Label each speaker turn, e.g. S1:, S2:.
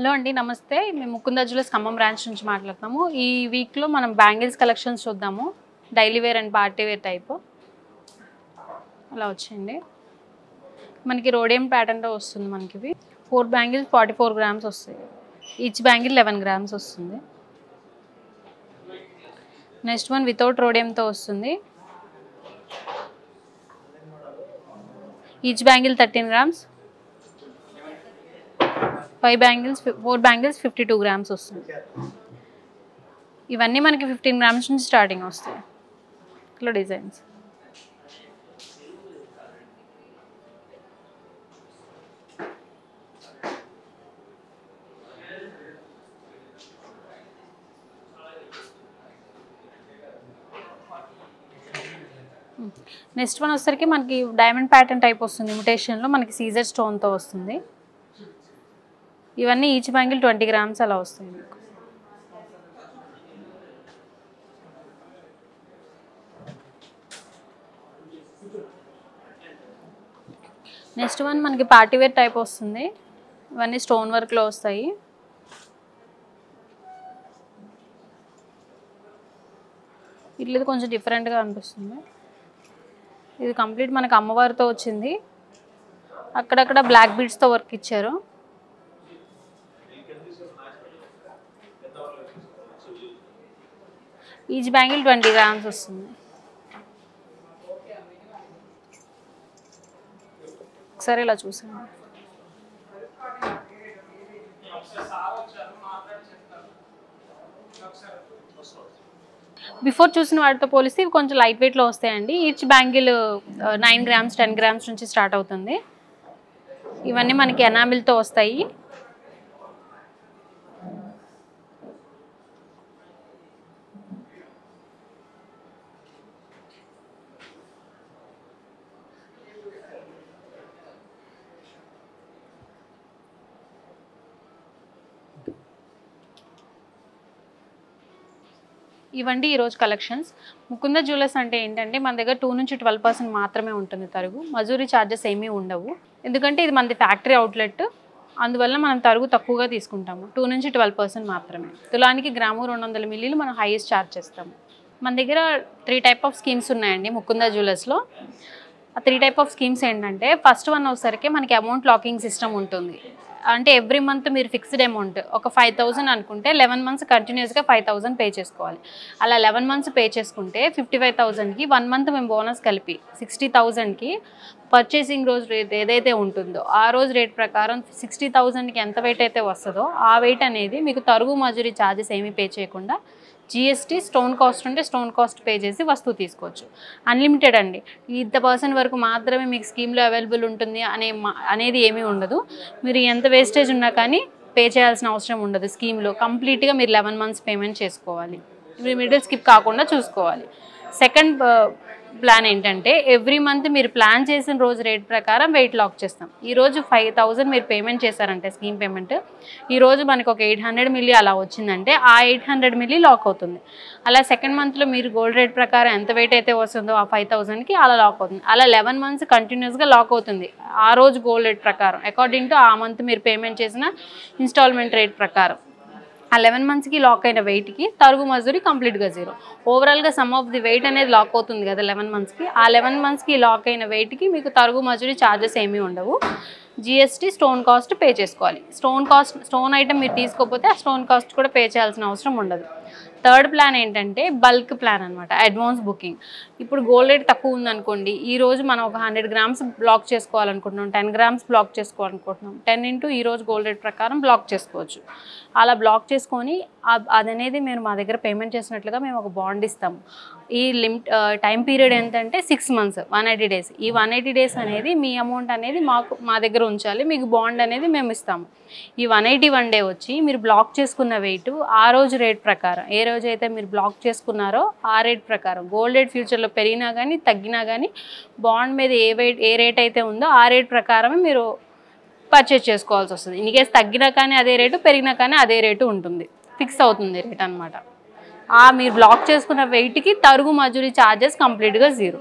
S1: Hello అండి, నమస్తే. మేము ముకుందా జ్యువెలర్స్ ఖమ్మం బ్రాంచ్ నుంచి మాట్లాడుతున్నాము. ఈ వీక్లో మనం బ్యాంగిల్స్ కలెక్షన్స్ చూద్దాము. Daily wear and party wear type అలా వచ్చేయండి. మనకి రోడియం ప్యాటర్న్లో వస్తుంది. మనకి ఇవి 4 బ్యాంగిల్స్ 44 గ్రామ్స్ వస్తాయి. ఈచ్ బ్యాంగిల్ 11 గ్రామ్స్ వస్తుంది. నెక్స్ట్ వన్ వితౌట్ రోడియంతో వస్తుంది. Each bangle 13 grams. 4 bangles 52 grams వస్తుంది. ఇవన్నీ మనకి 15 గ్రామ్స్ నుంచి స్టార్టింగ్ వస్తాయి. ఇట్లా డిజైన్స్. నెక్స్ట్ వన్ వచ్చేసరికి మనకి డైమండ్ ప్యాటర్న్ టైప్ వస్తుంది. ఇమిటేషన్లో మనకి సీజర్ స్టోన్తో వస్తుంది. ఇవన్నీ ఈచ్ బ్యాంగిల్ 20 గ్రామ్స్ అలా వస్తాయి మీకు. నెక్స్ట్ వన్ మనకి పార్టీవేర్ టైప్ వస్తుంది. ఇవన్నీ స్టోన్ వర్క్లో వస్తాయి. ఇట్లా కొంచెం డిఫరెంట్గా అనిపిస్తుంది. ఇది కంప్లీట్ మనకి అమ్మవారితో వచ్చింది. అక్కడక్కడ బ్లాక్ బీడ్స్తో వర్క్ ఇచ్చారు. ఈచ్ బ్యాంగిల్ 20 గ్రామ్స్ వస్తుంది. ఒకసారి ఇలా చూసాను. బిఫోర్ చూసిన వాటితో పోలిస్తే ఇవి కొంచెం లైట్ వెయిట్లో వస్తాయండి. ఈచ్ బ్యాంగిల్ 9 గ్రామ్స్ 10 గ్రామ్స్ నుంచి స్టార్ట్ అవుతుంది. ఇవన్నీ మనకి ఎనామిల్తో వస్తాయి. ఇవండి ఈరోజు కలెక్షన్స్. ముకుందా జ్యువెలర్స్ అంటే ఏంటంటే మన దగ్గర 2 నుంచి 12% మాత్రమే ఉంటుంది తరుగు. మజూరీ ఛార్జెస్ ఏమీ ఉండవు. ఎందుకంటే ఇది మనది ఫ్యాక్టరీ అవుట్లెట్, అందువల్ల మనం తరుగు తక్కువగా తీసుకుంటాము. 2 నుంచి 12% మాత్రమే. తులానికి గ్రాము 200 మిల్లీలు మనం హైయెస్ట్ ఛార్జ్ చేస్తాము. మన దగ్గర 3 టైప్ ఆఫ్ స్కీమ్స్ ఉన్నాయండి ముకుందా జ్యువెలర్స్లో. ఆ 3 టైప్ ఆఫ్ స్కీమ్స్ ఏంటంటే ఫస్ట్ వన్ వచ్చేసరికి మనకి అమౌంట్ లాకింగ్ సిస్టమ్ ఉంటుంది. అంటే ఎవ్రీ మంత్ మీరు ఫిక్స్డ్ అమౌంట్ ఒక 5,000 అనుకుంటే 11 మంత్స్ కంటిన్యూస్గా 5,000 పే చేసుకోవాలి. అలా 11 మంత్స్ పే చేసుకుంటే 55,000కి 1 మంత్ మేము బోనస్ కలిపి 60,000కి పర్చేసింగ్ రోజు రేట్ ఏదైతే ఉంటుందో ఆ రోజు రేట్ ప్రకారం 60,000కి ఎంత వెయిట్ అయితే వస్తుందో ఆ వెయిట్ అనేది మీకు తరుగు మజూరీ ఛార్జెస్ ఏమీ పే చేయకుండా జిఎస్టీ స్టోన్ కాస్ట్ ఉంటే స్టోన్ కాస్ట్ పే చేసి వస్తువు తీసుకోవచ్చు. అన్లిమిటెడ్ అండి. ఇంత పర్సెంట్ వరకు మాత్రమే మీకు స్కీమ్లో అవైలబుల్ ఉంటుంది అనేది ఏమీ ఉండదు. మీరు ఎంత వేస్టేజ్ ఉన్నా కానీ పే చేయాల్సిన అవసరం ఉండదు. స్కీమ్లో కంప్లీట్గా మీరు 11 మంత్స్ పేమెంట్ చేసుకోవాలి. మీరు మిడిల్ స్కిప్ కాకుండా చూసుకోవాలి. సెకండ్ ప్లాన్ ఏంటంటే ఎవ్రీ మంత్ మీరు ప్లాన్ చేసిన రోజు రేట్ ప్రకారం వెయిట్ లాక్ చేస్తాం. ఈరోజు 5,000 మీరు పేమెంట్ చేశారంటే స్కీమ్ పేమెంట్, ఈరోజు మనకు ఒక 800 మిల్లీ అలా వచ్చిందంటే ఆ 800 మిల్లీ లాక్ అవుతుంది. అలా సెకండ్ మంత్లో మీరు గోల్డ్ రేట్ ప్రకారం ఎంత వెయిట్ అయితే వస్తుందో ఆ 5,000కి అలా లాక్ అవుతుంది. అలా 11 మంత్స్ కంటిన్యూస్గా లాక్ అవుతుంది ఆ రోజు గోల్డ్ రేట్ ప్రకారం అకార్డింగ్ టు ఆ మంత్ మీరు పేమెంట్ చేసిన ఇన్స్టాల్మెంట్ రేట్ ప్రకారం. ఆ 11 మంత్స్కి లాక్ అయిన వెయిట్కి తరుగు మజూరీ కంప్లీట్గా 0. ఓవరాల్గా సమ్ ఆఫ్ ది వెయిట్ అనేది లాక్ అవుతుంది కదా 11 మంత్స్కి. ఆ 11 మంత్స్కి లాక్ అయిన వెయిట్కి మీకు తరుగు మజూరీ ఛార్జెస్ ఏమీ ఉండవు. జిఎస్టీ స్టోన్ కాస్ట్ పే చేసుకోవాలి. స్టోన్ ఐటమ్ మీరు తీసుకోకపోతే ఆ స్టోన్ కాస్ట్ కూడా పే చేయాల్సిన అవసరం ఉండదు. థర్డ్ ప్లాన్ ఏంటంటే బల్క్ ప్లాన్ అనమాట, అడ్వాన్స్ బుకింగ్. ఇప్పుడు గోల్డ్ రేట్ తక్కువ ఉందనుకోండి, ఈరోజు మనం ఒక 100 గ్రామ్స్ బ్లాక్ చేసుకోవాలనుకుంటున్నాం, 10 గ్రామ్స్ బ్లాక్ చేసుకోవాలనుకుంటున్నాం, 10 ఇంటూ ఈరోజు గోల్డ్ రేట్ ప్రకారం బ్లాక్ చేసుకోవచ్చు. అలా బ్లాక్ చేసుకొని అదనేది మీరు మా దగ్గర పేమెంట్ చేసినట్లుగా మేము ఒక బాండ్ ఇస్తాము. ఈ టైం పీరియడ్ ఏంటంటే 6 మంత్స్ 180 డేస్. ఈ 180 డేస్ అనేది మీ అమౌంట్ అనేది మా దగ్గర ఉంచాలి. మీకు బాండ్ అనేది మేము ఇస్తాము. ఈ 181 డే వచ్చి మీరు బ్లాక్ చేసుకున్న వెయిట్ ఆ రోజు రేట్ ప్రకారం, ఏ రోజు అయితే మీరు బ్లాక్ చేసుకున్నారో ఆ రేట్ ప్రకారం గోల్డ్ రేట్ ఫ్యూచర్లో పెరిగినా కానీ తగ్గినా కానీ బాండ్ మీద ఏ రేట్ అయితే ఉందో ఆ రేట్ ప్రకారమే మీరు పర్చేజ్ చేసుకోవాల్సి వస్తుంది. ఇన్ కేస్ తగ్గినా కానీ అదే రేటు, పెరిగినా కానీ అదే రేటు ఉంటుంది. ఫిక్స్ అవుతుంది రేట్ అనమాట. మీరు బ్లాక్ చేసుకున్న వెయిట్కి తరుగు మజూరీ ఛార్జెస్ కంప్లీట్గా 0.